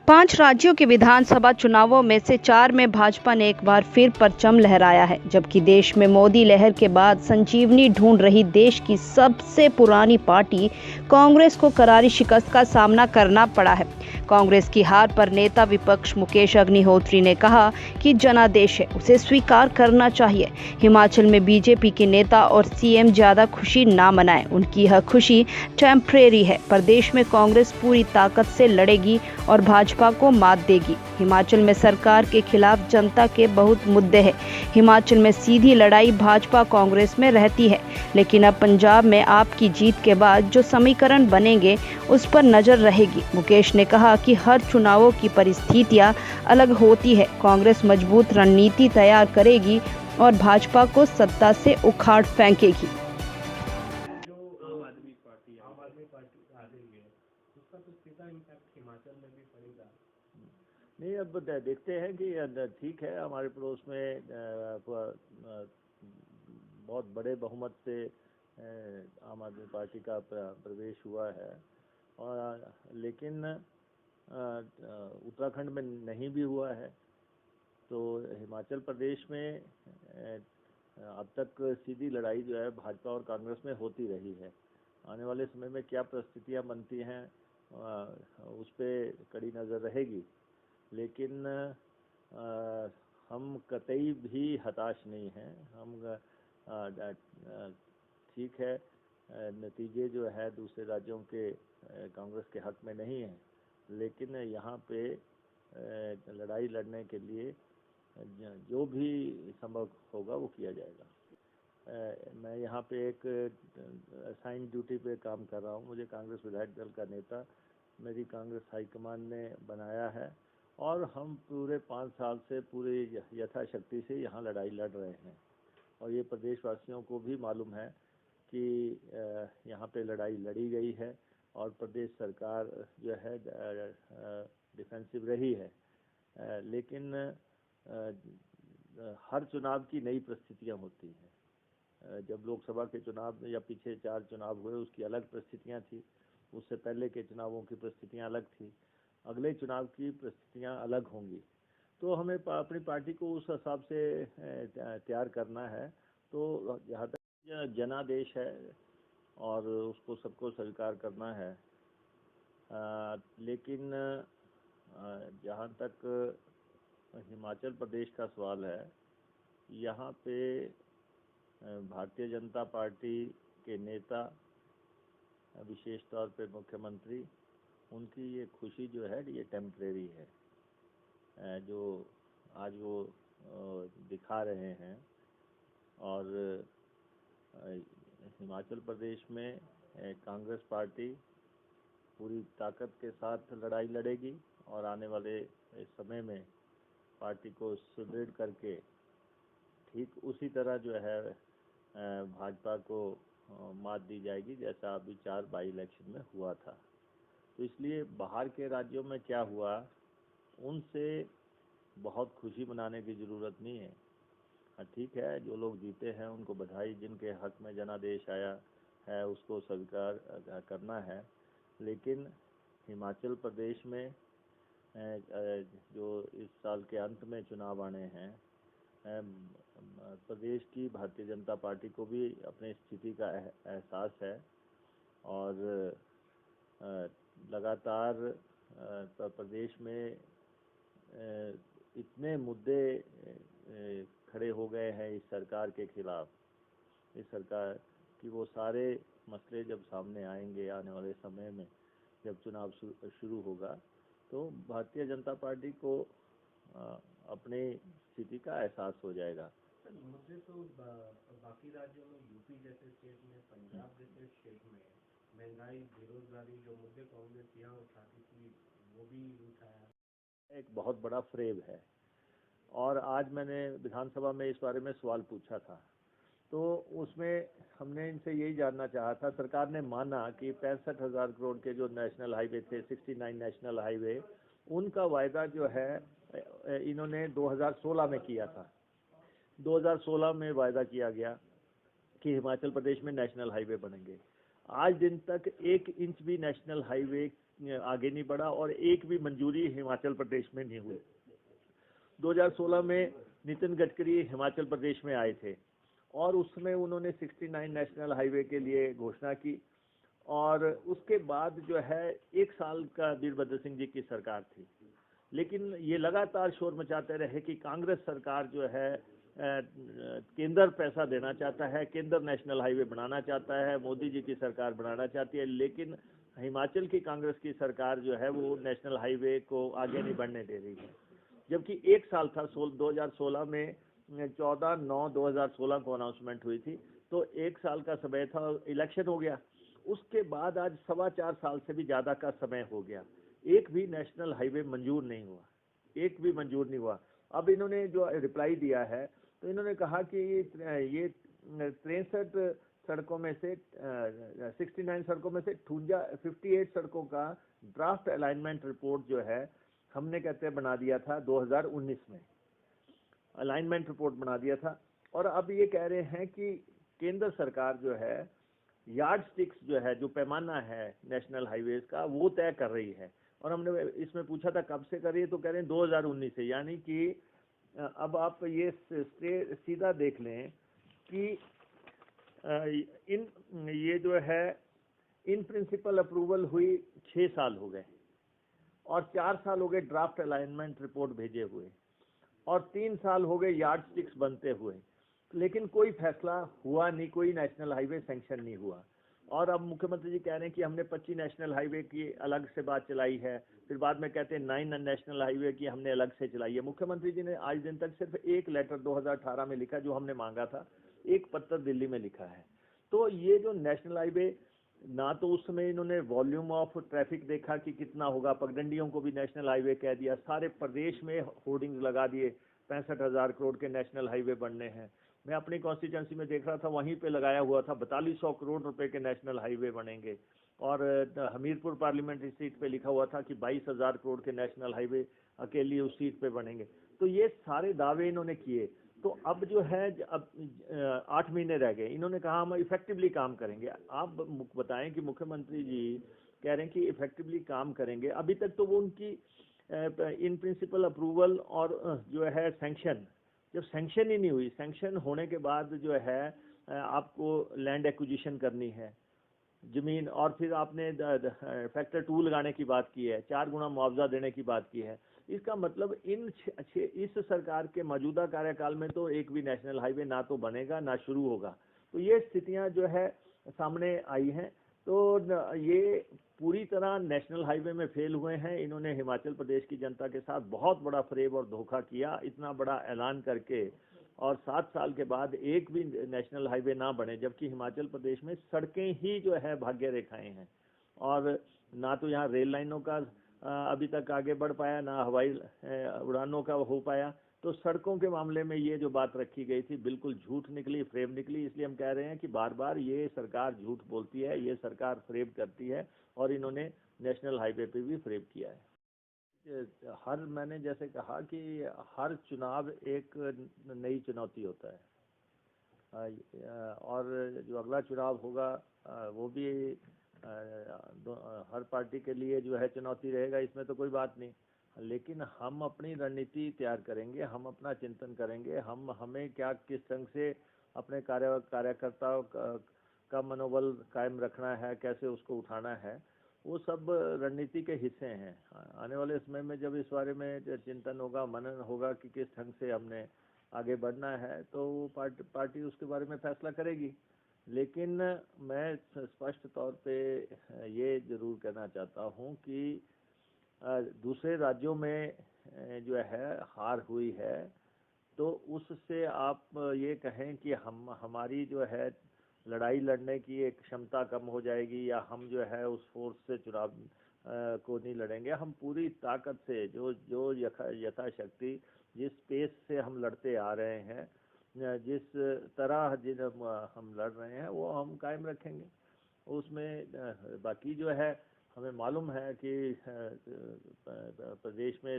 पांच राज्यों के विधानसभा चुनावों में से 4 में भाजपा ने एक बार फिर परचम लहराया है, जबकि देश में मोदी लहर के बाद संजीवनी ढूंढ रही देश की सबसे पुरानी पार्टी कांग्रेस को करारी शिकस्त का सामना करना पड़ा है। कांग्रेस की हार पर नेता विपक्ष मुकेश अग्निहोत्री ने कहा कि जनादेश है, उसे स्वीकार करना चाहिए। हिमाचल में बीजेपी के नेता और सीएम ज्यादा खुशी ना मनाएं, उनकी यह खुशी टेम्परेरी है। प्रदेश में कांग्रेस पूरी ताकत से लड़ेगी और भाजपा को मात देगी। हिमाचल में सरकार के खिलाफ जनता के बहुत मुद्दे हैं। हिमाचल में सीधी लड़ाई भाजपा कांग्रेस में रहती है, लेकिन अब पंजाब में आपकी जीत के बाद जो समीकरण बनेंगे उस पर नजर रहेगी। मुकेश ने कहा कि हर चुनावों की परिस्थितियां अलग होती है। कांग्रेस मजबूत रणनीति तैयार करेगी और भाजपा को सत्ता से उखाड़ फेंकेगी। आम आदमी पार्टी आ रही है, उसका तो सीधा इम्पैक्ट हिमाचल में भी पड़ेगा। नहीं, अब देखते हैं कि ठीक है, हमारे पड़ोस में बहुत बड़े बहुमत से आम आदमी पार्टी का प्रवेश हुआ है, और लेकिन उत्तराखंड में नहीं भी हुआ है। तो हिमाचल प्रदेश में अब तक सीधी लड़ाई जो है भाजपा और कांग्रेस में होती रही है। आने वाले समय में क्या परिस्थितियां बनती हैं उस पर कड़ी नज़र रहेगी, लेकिन हम कतई भी हताश नहीं हैं। हम ठीक है, नतीजे जो है दूसरे राज्यों के कांग्रेस के हक में नहीं है, लेकिन यहाँ पे लड़ाई लड़ने के लिए जो भी संभव होगा वो किया जाएगा। मैं यहाँ पे एक असाइन ड्यूटी पे काम कर रहा हूँ। मुझे कांग्रेस विधायक दल का नेता मेरी कांग्रेस हाईकमान ने बनाया है, और हम पूरे 5 साल से पूरी यथाशक्ति से यहाँ लड़ाई लड़ रहे हैं। और ये प्रदेशवासियों को भी मालूम है कि यहाँ पे लड़ाई लड़ी गई है, और प्रदेश सरकार जो है डिफेंसिव रही है। लेकिन हर चुनाव की नई परिस्थितियाँ होती हैं। जब लोकसभा के चुनाव या पीछे 4 चुनाव हुए उसकी अलग परिस्थितियाँ थी, उससे पहले के चुनावों की परिस्थितियाँ अलग थी, अगले चुनाव की परिस्थितियाँ अलग होंगी। तो हमें अपनी पार्टी को उस हिसाब से तैयार करना है। तो जहाँ तक जनादेश है और उसको सबको स्वीकार करना है, लेकिन जहाँ तक हिमाचल प्रदेश का सवाल है, यहाँ पे भारतीय जनता पार्टी के नेता, विशेष तौर पे मुख्यमंत्री, उनकी ये खुशी जो है ये टेम्परेरी है, जो आज वो दिखा रहे हैं। और हिमाचल प्रदेश में कांग्रेस पार्टी पूरी ताकत के साथ लड़ाई लड़ेगी, और आने वाले समय में पार्टी को सुदृढ़ करके ठीक उसी तरह जो है भाजपा को मात दी जाएगी, जैसा अभी 4 बाई इलेक्शन में हुआ था। तो इसलिए बाहर के राज्यों में क्या हुआ उनसे बहुत खुशी मनाने की ज़रूरत नहीं है। ठीक है, जो लोग जीते हैं उनको बधाई, जिनके हक में जनादेश आया है उसको स्वीकार करना है। लेकिन हिमाचल प्रदेश में जो इस साल के अंत में चुनाव आने हैं, प्रदेश की भारतीय जनता पार्टी को भी अपनी स्थिति का एहसास है, और लगातार प्रदेश में इतने मुद्दे खड़े हो गए हैं इस सरकार के खिलाफ, इस सरकार की वो सारे मसले जब सामने आएंगे आने वाले समय में, जब चुनाव शुरू होगा, तो भारतीय जनता पार्टी को अपनी स्थिति का एहसास हो जाएगा। मुद्दे तो बाकी राज्यों में, यूपी जैसे स्टेट में, पंजाब जैसे स्टेट में महंगाई, बेरोजगारी, जो मुद्दे कांग्रेस यहाँ उठाती थी वो भी उठाया। एक बहुत बड़ा फ्रेम है, और आज मैंने विधानसभा में इस बारे में सवाल पूछा था, तो उसमें हमने इनसे यही जानना चाहा था। सरकार ने माना कि 65,000 करोड़ के जो नेशनल हाईवे थे, 69 नेशनल हाईवे, उनका वायदा जो है इन्होंने 2016 में किया था। 2016 में वायदा किया गया कि हिमाचल प्रदेश में नेशनल हाईवे बनेंगे। आज दिन तक 1 इंच भी नेशनल हाईवे आगे नहीं बढ़ा और एक भी मंजूरी हिमाचल प्रदेश में नहीं हुई। 2016 में नितिन गडकरी हिमाचल प्रदेश में आए थे और उसमें उन्होंने 69 नेशनल हाईवे के लिए घोषणा की और उसके बाद जो है 1 साल का वीरभद्र सिंह जी की सरकार थी, लेकिन ये लगातार शोर मचाते रहे कि कांग्रेस सरकार जो है केंद्र पैसा देना चाहता है, केंद्र नेशनल हाईवे बनाना चाहता है, मोदी जी की सरकार बनाना चाहती है, लेकिन हिमाचल की कांग्रेस की सरकार जो है वो नेशनल हाईवे को आगे नहीं बढ़ने दे रही है। जबकि 1 साल था 2016 में 14/9/2016 को अनाउंसमेंट हुई थी, तो 1 साल का समय था, इलेक्शन हो गया। उसके बाद आज 4.25 साल से भी ज़्यादा का समय हो गया, एक भी नेशनल हाईवे मंजूर नहीं हुआ, एक भी मंजूर नहीं हुआ। अब इन्होंने जो रिप्लाई दिया है तो इन्होंने कहा कि ये 63 सड़कों में से 69 सड़कों में से 58 सड़कों का ड्राफ्ट अलाइनमेंट रिपोर्ट जो है हमने कहते हैं बना दिया था 2019 में, अलाइनमेंट रिपोर्ट बना दिया था। और अब ये कह रहे हैं कि केंद्र सरकार जो है यार्ड स्टिक्स जो है, जो पैमाना है नेशनल हाईवेज का, वो तय कर रही है। और हमने इसमें पूछा था कब से कर रही है, तो कह रहे हैं 2019 से। यानी कि अब आप ये सीधा देख लें कि ये जो है इन प्रिंसिपल अप्रूवल हुई 6 साल हो गए और 4 साल हो गए ड्राफ्ट अलाइनमेंट रिपोर्ट भेजे हुए और 3 साल हो गए यार्ड स्टिक्स बनते हुए, लेकिन कोई फैसला हुआ नहीं, कोई नेशनल हाईवे सैंक्शन नहीं हुआ। और अब मुख्यमंत्री जी कह रहे हैं कि हमने 25 नेशनल हाईवे की अलग से बात चलाई है, फिर बाद में कहते हैं 9 नेशनल हाईवे की हमने अलग से चलाई है। मुख्यमंत्री जी ने आज दिन तक सिर्फ एक लेटर 2018 में लिखा जो हमने मांगा था, एक पत्र दिल्ली में लिखा है। तो ये जो नेशनल हाईवे, ना तो उस समय इन्होंने वॉल्यूम ऑफ ट्रैफिक देखा कि कितना होगा, पगडंडियों को भी नेशनल हाईवे कह दिया, सारे प्रदेश में होर्डिंग्स लगा दिए 65,000 करोड़ के नेशनल हाईवे बनने हैं। मैं अपनी कॉन्स्टिट्यूंसी में देख रहा था, वहीं पे लगाया हुआ था 4200 करोड़ रुपए के नेशनल हाईवे बनेंगे। और हमीरपुर पार्लियामेंट्री सीट पे लिखा हुआ था कि 22,000 करोड़ के नेशनल हाईवे अकेली उस सीट पे बनेंगे। तो ये सारे दावे इन्होंने किए। तो अब जो है, अब 8 महीने रह गए, इन्होंने कहा हम इफेक्टिवली काम करेंगे। आप बताएं कि मुख्यमंत्री जी कह रहे हैं कि इफेक्टिवली काम करेंगे, अभी तक तो वो उनकी इन प्रिंसिपल अप्रूवल और जो है सैंक्शन, जब सैंक्शन ही नहीं हुई, सैंक्शन होने के बाद जो है आपको लैंड एक्विजिशन करनी है, जमीन, और फिर आपने फैक्टर 2 लगाने की बात की है, 4 गुना मुआवजा देने की बात की है। इसका मतलब इस सरकार के मौजूदा कार्यकाल में तो एक भी नेशनल हाईवे ना तो बनेगा ना शुरू होगा। तो ये स्थितियां जो है सामने आई हैं। तो ये पूरी तरह नेशनल हाईवे में फेल हुए हैं। इन्होंने हिमाचल प्रदेश की जनता के साथ बहुत बड़ा फरेब और धोखा किया, इतना बड़ा ऐलान करके, और 7 साल के बाद एक भी नेशनल हाईवे ना बने, जबकि हिमाचल प्रदेश में सड़कें ही जो है भाग्य रेखाएं हैं। और ना तो यहाँ रेल लाइनों का अभी तक आगे बढ़ पाया, ना हवाई उड़ानों का हो पाया। तो सड़कों के मामले में ये जो बात रखी गई थी बिल्कुल झूठ निकली, फ्रेब निकली। इसलिए हम कह रहे हैं कि बार बार ये सरकार झूठ बोलती है, ये सरकार फ्रेब करती है, और इन्होंने नेशनल हाईवे पे भी फ्रेब किया है। मैंने जैसे कहा कि हर चुनाव एक नई चुनौती होता है, और जो अगला चुनाव होगा वो भी हर पार्टी के लिए जो है चुनौती रहेगा, इसमें तो कोई बात नहीं। लेकिन हम अपनी रणनीति तैयार करेंगे, हम अपना चिंतन करेंगे, हमें क्या किस ढंग से अपने कार्यकर्ताओं का मनोबल कायम रखना है, कैसे उसको उठाना है, वो सब रणनीति के हिस्से हैं। आने वाले समय में जब इस बारे में चिंतन होगा, मनन होगा कि किस ढंग से हमने आगे बढ़ना है, तो वो पार्टी उसके बारे में फैसला करेगी। लेकिन मैं स्पष्ट तौर पे ये जरूर कहना चाहता हूँ कि दूसरे राज्यों में जो है हार हुई है, तो उससे आप ये कहें कि हमारी जो है लड़ाई लड़ने की एक क्षमता कम हो जाएगी, या हम जो है उस फोर्स से चुनाव को नहीं लड़ेंगे। हम पूरी ताकत से जो यथाशक्ति जिस पेस से हम लड़ते आ रहे हैं, जिस तरह हम लड़ रहे हैं, वो हम कायम रखेंगे। उसमें बाकी जो है, हमें मालूम है कि प्रदेश में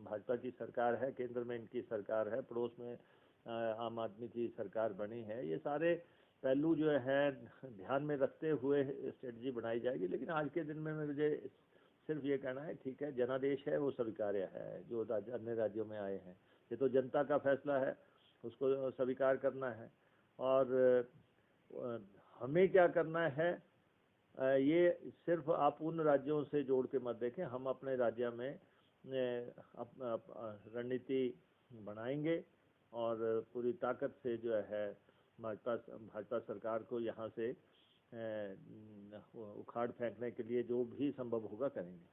भाजपा की सरकार है, केंद्र में इनकी सरकार है, पड़ोस में आम आदमी की सरकार बनी है। ये सारे पहलू जो है ध्यान में रखते हुए स्ट्रेटजी बनाई जाएगी। लेकिन आज के दिन में मुझे सिर्फ ये कहना है, ठीक है, जनादेश है वो स्वीकार्य है, जो अन्य राज्यों में आए हैं, ये तो जनता का फैसला है, उसको स्वीकार करना है। और हमें क्या करना है, ये सिर्फ आप उन राज्यों से जोड़ के मत देखें, हम अपने राज्य में रणनीति बनाएंगे और पूरी ताकत से जो है भाजपा सरकार को यहाँ से उखाड़ फेंकने के लिए जो भी संभव होगा करेंगे।